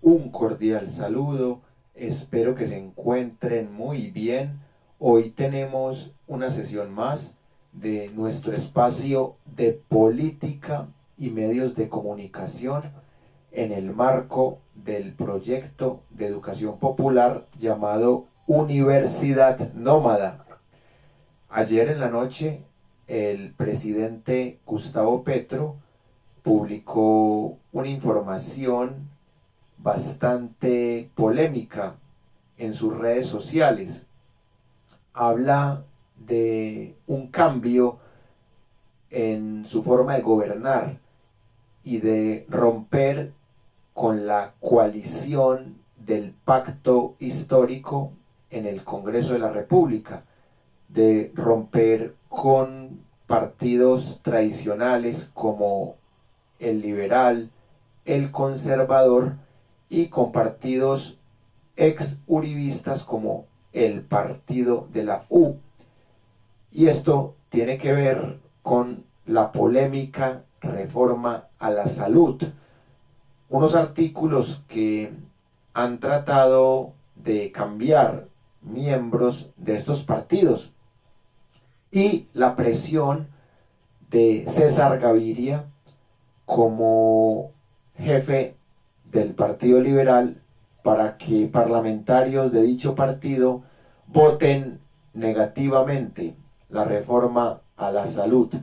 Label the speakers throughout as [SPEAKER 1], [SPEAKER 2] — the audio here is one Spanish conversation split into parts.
[SPEAKER 1] Un cordial saludo, espero que se encuentren muy bien. Hoy tenemos una sesión más de nuestro espacio de política y medios de comunicación en el marco del proyecto de educación popular llamado Universidad Nómada. Ayer en la noche el presidente Gustavo Petro publicó una información bastante polémica en sus redes sociales. Habla de un cambio en su forma de gobernar y de romper con la coalición del pacto histórico en el Congreso de la República, de romper con partidos tradicionales como el liberal, el conservador, y con partidos ex uribistas como el partido de la U. Y esto tiene que ver con la polémica reforma a la salud. Unos artículos que han tratado de cambiar miembros de estos partidos y la presión de César Gaviria como jefe del Partido Liberal para que parlamentarios de dicho partido voten negativamente la reforma a la salud.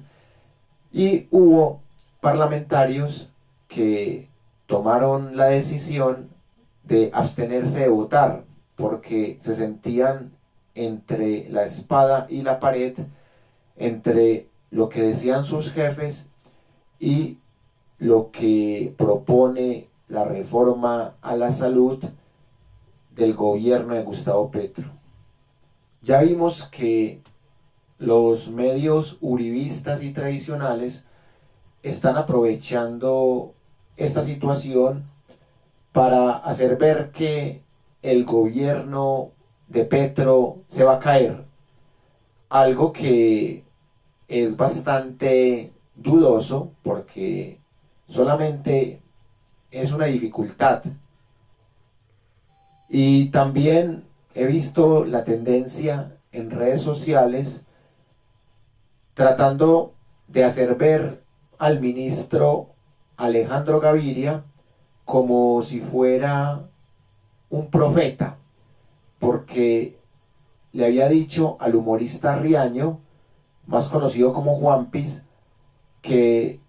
[SPEAKER 1] Y hubo parlamentarios que tomaron la decisión de abstenerse de votar porque se sentían entre la espada y la pared, entre lo que decían sus jefes y lo que propone la reforma a la salud del gobierno de Gustavo Petro. Ya vimos que los medios uribistas y tradicionales están aprovechando esta situación para hacer ver que el gobierno de Petro se va a caer, algo que es bastante dudoso porque solamente es una dificultad. Y también he visto la tendencia en redes sociales tratando de hacer ver al ministro Alejandro Gaviria como si fuera un profeta, porque le había dicho al humorista Riaño, más conocido como Juanpis, que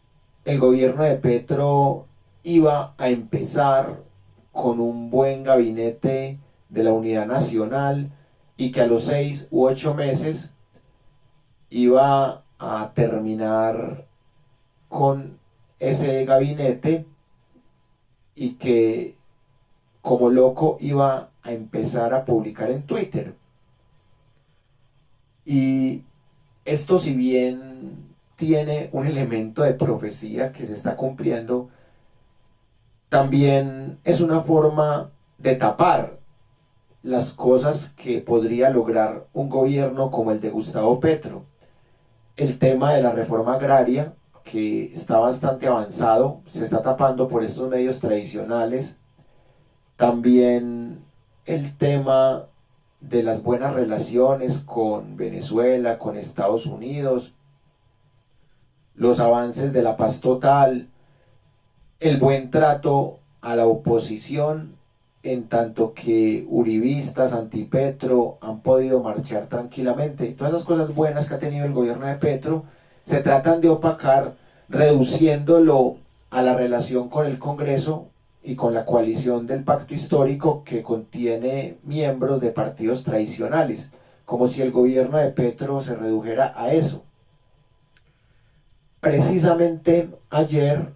[SPEAKER 1] el gobierno de Petro iba a empezar con un buen gabinete de la Unidad Nacional y que a los 6 u 8 meses iba a terminar con ese gabinete y que como loco iba a empezar a publicar en Twitter. Y esto, si bien tiene un elemento de profecía que se está cumpliendo, también es una forma de tapar las cosas que podría lograr un gobierno como el de Gustavo Petro. El tema de la reforma agraria, que está bastante avanzado, se está tapando por estos medios tradicionales. También el tema de las buenas relaciones con Venezuela, con Estados Unidos, los avances de la paz total, el buen trato a la oposición, en tanto que uribistas, antipetro, han podido marchar tranquilamente. Todas esas cosas buenas que ha tenido el gobierno de Petro se tratan de opacar, reduciéndolo a la relación con el Congreso y con la coalición del pacto histórico que contiene miembros de partidos tradicionales, como si el gobierno de Petro se redujera a eso. Precisamente ayer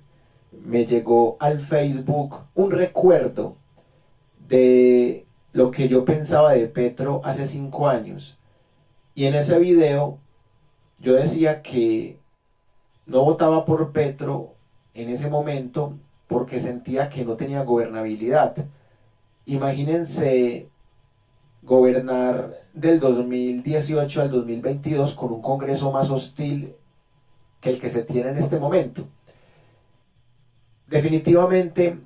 [SPEAKER 1] me llegó al Facebook un recuerdo de lo que yo pensaba de Petro hace 5 años. Y en ese video yo decía que no votaba por Petro en ese momento porque sentía que no tenía gobernabilidad. Imagínense gobernar del 2018 al 2022 con un Congreso más hostil que el que se tiene en este momento. Definitivamente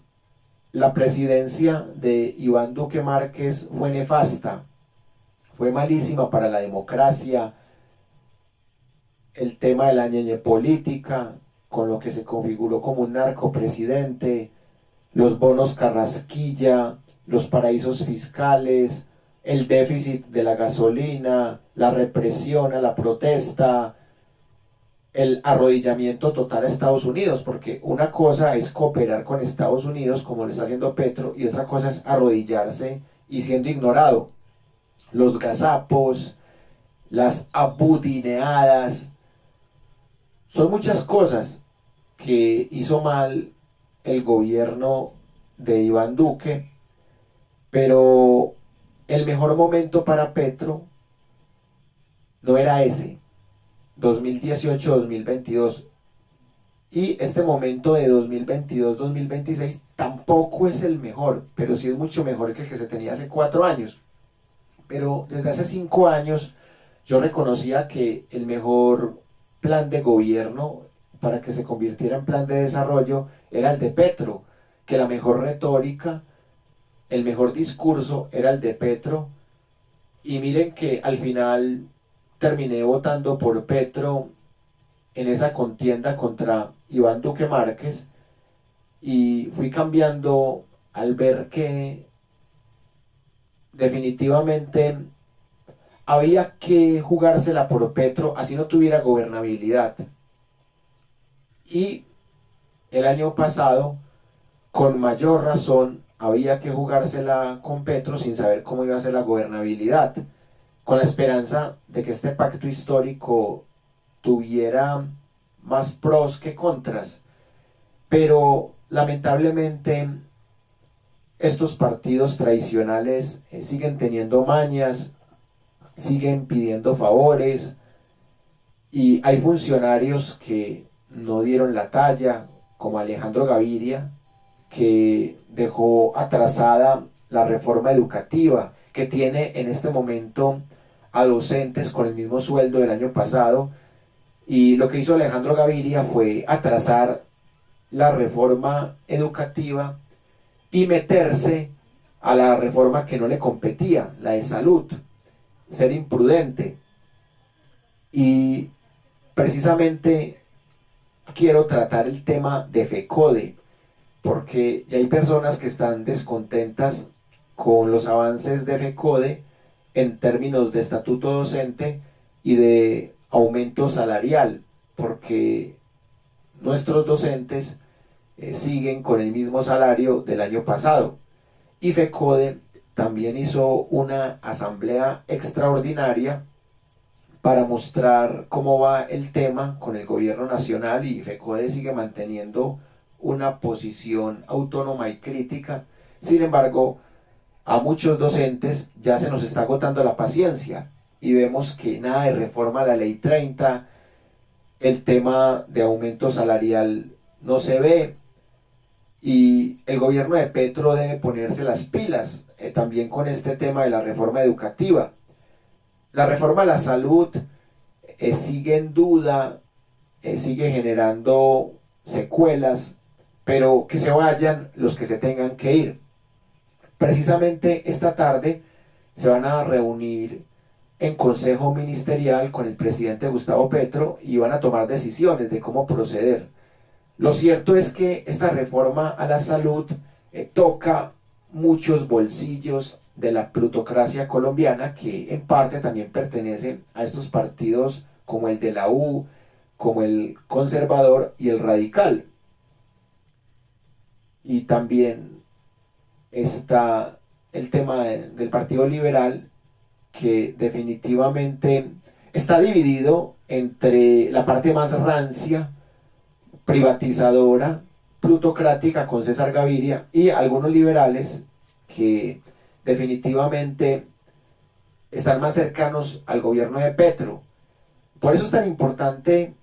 [SPEAKER 1] la presidencia de Iván Duque Márquez fue nefasta, fue malísima para la democracia, el tema de la ñeñe política, con lo que se configuró como un narcopresidente, los bonos Carrasquilla, los paraísos fiscales, el déficit de la gasolina, la represión a la protesta, el arrodillamiento total a Estados Unidos, porque una cosa es cooperar con Estados Unidos, como lo está haciendo Petro, y otra cosa es arrodillarse y siendo ignorado. Los gazapos, las abudineadas, son muchas cosas que hizo mal el gobierno de Iván Duque, pero el mejor momento para Petro no era ese, 2018-2022, y este momento de 2022-2026 tampoco es el mejor, pero sí es mucho mejor que el que se tenía hace 4 años. Pero desde hace 5 años yo reconocía que el mejor plan de gobierno para que se convirtiera en plan de desarrollo era el de Petro, que la mejor retórica, el mejor discurso era el de Petro, y miren que al final terminé votando por Petro en esa contienda contra Iván Duque Márquez, y fui cambiando al ver que definitivamente había que jugársela por Petro así no tuviera gobernabilidad. Y el año pasado, con mayor razón, había que jugársela con Petro sin saber cómo iba a ser la gobernabilidad, con la esperanza de que este pacto histórico tuviera más pros que contras. Pero lamentablemente estos partidos tradicionales siguen teniendo mañas, siguen pidiendo favores, y hay funcionarios que no dieron la talla, como Alejandro Gaviria, que dejó atrasada la reforma educativa, que tiene en este momento a docentes con el mismo sueldo del año pasado, y lo que hizo Alejandro Gaviria fue atrasar la reforma educativa y meterse a la reforma que no le competía, la de salud, ser imprudente. Y precisamente quiero tratar el tema de FECODE, porque ya hay personas que están descontentas con los avances de FECODE en términos de estatuto docente y de aumento salarial, porque nuestros docentes siguen con el mismo salario del año pasado. Y FECODE también hizo una asamblea extraordinaria para mostrar cómo va el tema con el gobierno nacional, y FECODE sigue manteniendo una posición autónoma y crítica. Sin embargo, a muchos docentes ya se nos está agotando la paciencia y vemos que nada de reforma a la ley 30, el tema de aumento salarial no se ve, y el gobierno de Petro debe ponerse las pilas también con este tema de la reforma educativa. La reforma a la salud sigue en duda, sigue generando secuelas, pero que se vayan los que se tengan que ir. Precisamente esta tarde se van a reunir en consejo ministerial con el presidente Gustavo Petro y van a tomar decisiones de cómo proceder. Lo cierto es que esta reforma a la salud toca muchos bolsillos de la plutocracia colombiana, que en parte también pertenece a estos partidos como el de la U, como el conservador y el radical. Y también está el tema del Partido Liberal, que definitivamente está dividido entre la parte más rancia, privatizadora, plutocrática con César Gaviria, y algunos liberales que definitivamente están más cercanos al gobierno de Petro. Por eso es tan importante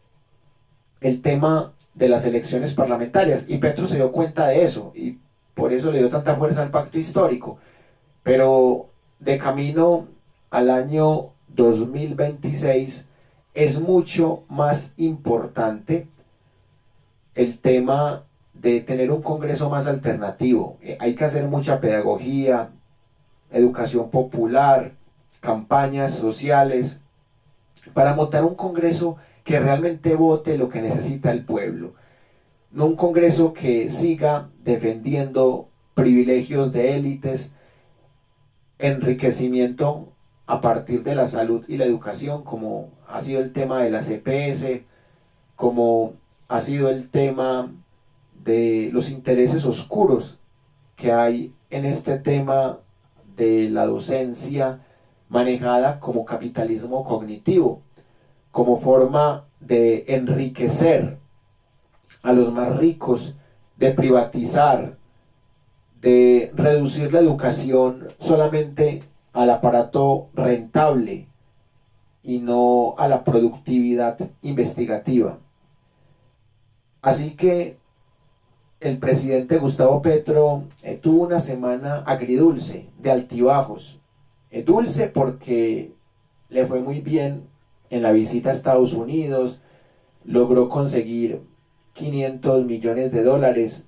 [SPEAKER 1] el tema de las elecciones parlamentarias, y Petro se dio cuenta de eso y por eso le dio tanta fuerza al pacto histórico. Pero de camino al año 2026 es mucho más importante el tema de tener un Congreso más alternativo. Hay que hacer mucha pedagogía, educación popular, campañas sociales, para montar un Congreso que realmente vote lo que necesita el pueblo. No un Congreso que siga defendiendo privilegios de élites, enriquecimiento a partir de la salud y la educación, como ha sido el tema de la CPS, como ha sido el tema de los intereses oscuros que hay en este tema de la docencia manejada como capitalismo cognitivo, como forma de enriquecer a los más ricos, de privatizar, de reducir la educación solamente al aparato rentable y no a la productividad investigativa. Así que el presidente Gustavo Petro tuvo una semana agridulce, de altibajos. Dulce porque le fue muy bien en la visita a Estados Unidos, logró conseguir 500 millones de dólares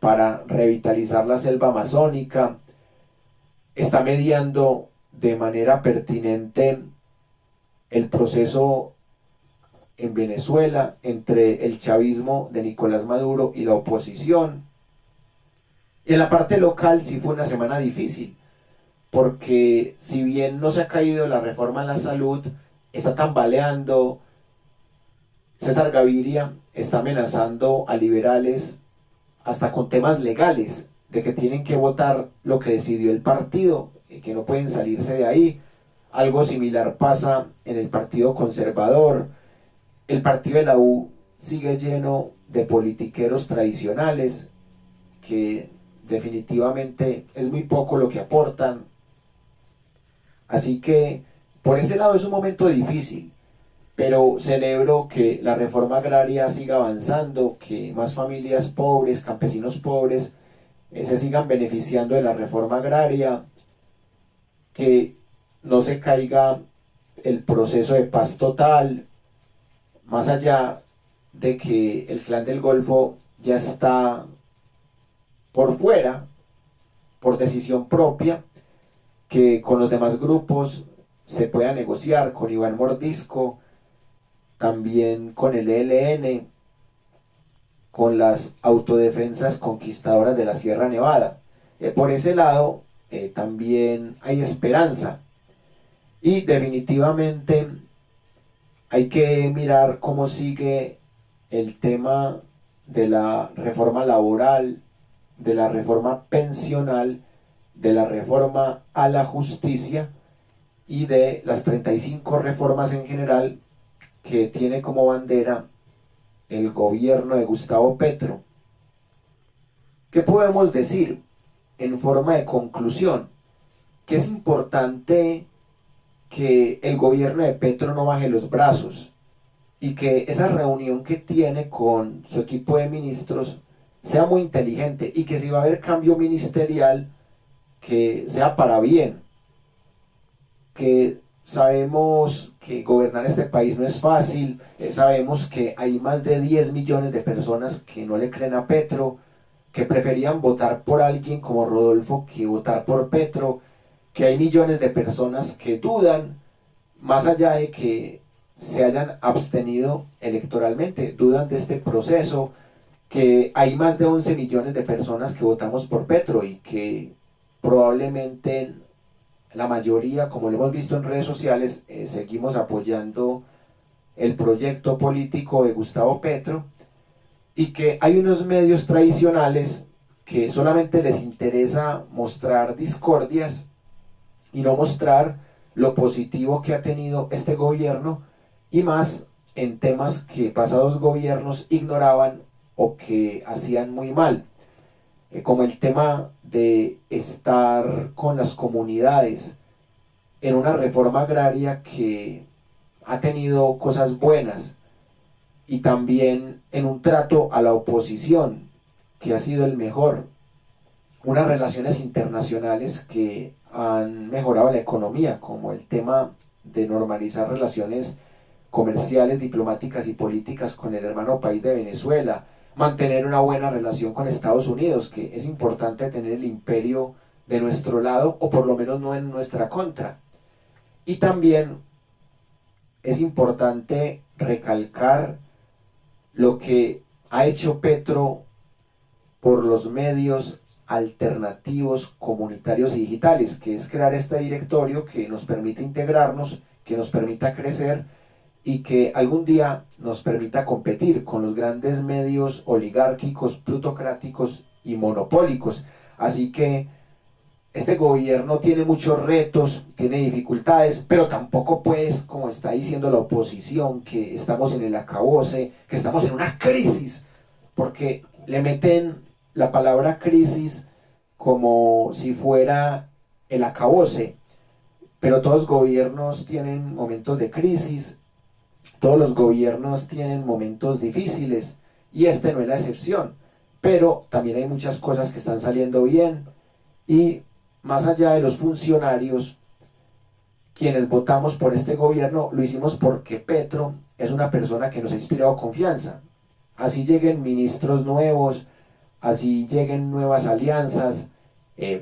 [SPEAKER 1] para revitalizar la selva amazónica, está mediando de manera pertinente el proceso en Venezuela entre el chavismo de Nicolás Maduro y la oposición. Y en la parte local sí fue una semana difícil, porque si bien no se ha caído la reforma en la salud, está tambaleando. César Gaviria está amenazando a liberales hasta con temas legales, de que tienen que votar lo que decidió el partido, y que no pueden salirse de ahí. Algo similar pasa en el Partido Conservador. El partido de la U sigue lleno de politiqueros tradicionales que definitivamente es muy poco lo que aportan. Así que por ese lado es un momento difícil, pero celebro que la reforma agraria siga avanzando, que más familias pobres, campesinos pobres, se sigan beneficiando de la reforma agraria, que no se caiga el proceso de paz total, más allá de que el Clan del Golfo ya está por fuera, por decisión propia, que con los demás grupos se pueda negociar, con Iván Mordisco, también con el ELN, con las autodefensas conquistadoras de la Sierra Nevada. Por ese lado también hay esperanza, y definitivamente hay que mirar cómo sigue el tema de la reforma laboral, de la reforma pensional, de la reforma a la justicia y de las 35 reformas en general que tiene como bandera el gobierno de Gustavo Petro. ¿Qué podemos decir en forma de conclusión? Que es importante que el gobierno de Petro no baje los brazos, y que esa reunión que tiene con su equipo de ministros sea muy inteligente, y que si va a haber cambio ministerial, que sea para bien, que sabemos que gobernar este país no es fácil, sabemos que hay más de 10 millones de personas que no le creen a Petro, que preferían votar por alguien como Rodolfo que votar por Petro, que hay millones de personas que dudan, más allá de que se hayan abstenido electoralmente, dudan de este proceso, que hay más de 11 millones de personas que votamos por Petro, y que probablemente la mayoría, como lo hemos visto en redes sociales, seguimos apoyando el proyecto político de Gustavo Petro, y que hay unos medios tradicionales que solamente les interesa mostrar discordias y no mostrar lo positivo que ha tenido este gobierno, y más en temas que pasados gobiernos ignoraban o que hacían muy mal, como el tema de estar con las comunidades en una reforma agraria que ha tenido cosas buenas, y también en un trato a la oposición que ha sido el mejor, unas relaciones internacionales que han mejorado la economía, como el tema de normalizar relaciones comerciales, diplomáticas y políticas con el hermano país de Venezuela, mantener una buena relación con Estados Unidos, que es importante tener el imperio de nuestro lado, o por lo menos no en nuestra contra. Y también es importante recalcar lo que ha hecho Petro por los medios alternativos, comunitarios y digitales, que es crear este directorio que nos permite integrarnos, que nos permita crecer y que algún día nos permita competir con los grandes medios oligárquicos, plutocráticos y monopólicos. Así que este gobierno tiene muchos retos, tiene dificultades, pero tampoco pues, como está diciendo la oposición, que estamos en el acabose, que estamos en una crisis, porque le meten la palabra crisis como si fuera el acabose, pero todos los gobiernos tienen momentos de crisis, todos los gobiernos tienen momentos difíciles, y este no es la excepción, pero también hay muchas cosas que están saliendo bien, y más allá de los funcionarios, quienes votamos por este gobierno, lo hicimos porque Petro es una persona que nos ha inspirado confianza. Así lleguen ministros nuevos, así lleguen nuevas alianzas,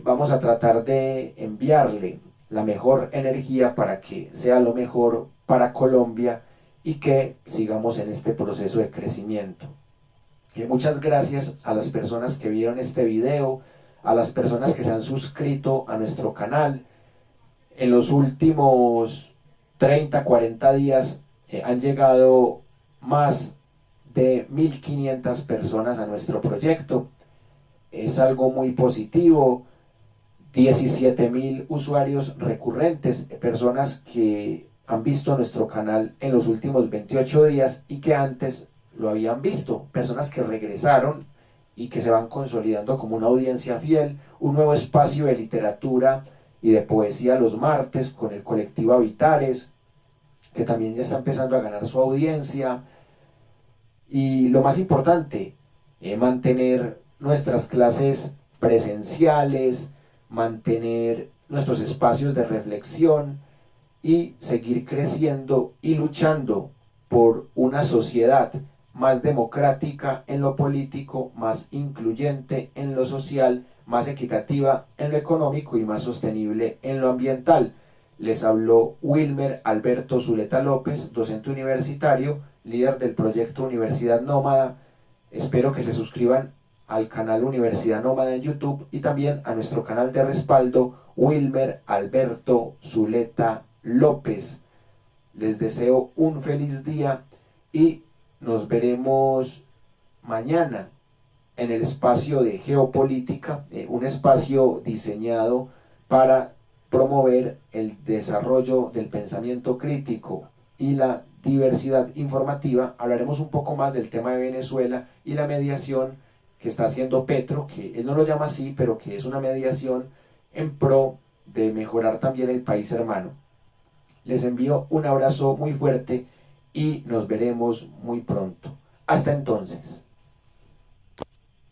[SPEAKER 1] vamos a tratar de enviarle la mejor energía para que sea lo mejor para Colombia y que sigamos en este proceso de crecimiento. Muchas gracias a las personas que vieron este video, a las personas que se han suscrito a nuestro canal. En los últimos 30, 40 días han llegado más de 1500 personas a nuestro proyecto. Es algo muy positivo. 17.000 usuarios recurrentes, personas que han visto nuestro canal en los últimos 28 días y que antes lo habían visto, personas que regresaron y que se van consolidando como una audiencia fiel, un nuevo espacio de literatura y de poesía los martes con el colectivo Habitares, que también ya está empezando a ganar su audiencia. Y lo más importante, mantener nuestras clases presenciales, mantener nuestros espacios de reflexión y seguir creciendo y luchando por una sociedad más democrática en lo político, más incluyente en lo social, más equitativa en lo económico y más sostenible en lo ambiental. Les habló Wilmer Alberto Zuleta López, docente universitario, líder del proyecto Universidad Nómada. Espero que se suscriban al canal Universidad Nómada en YouTube y también a nuestro canal de respaldo Wilmer Alberto Zuleta López. Les deseo un feliz día y nos veremos mañana en el espacio de geopolítica, un espacio diseñado para promover el desarrollo del pensamiento crítico y la diversidad informativa. Hablaremos un poco más del tema de Venezuela y la mediación que está haciendo Petro, que él no lo llama así, pero que es una mediación en pro de mejorar también el país hermano. Les envío un abrazo muy fuerte y nos veremos muy pronto. Hasta entonces.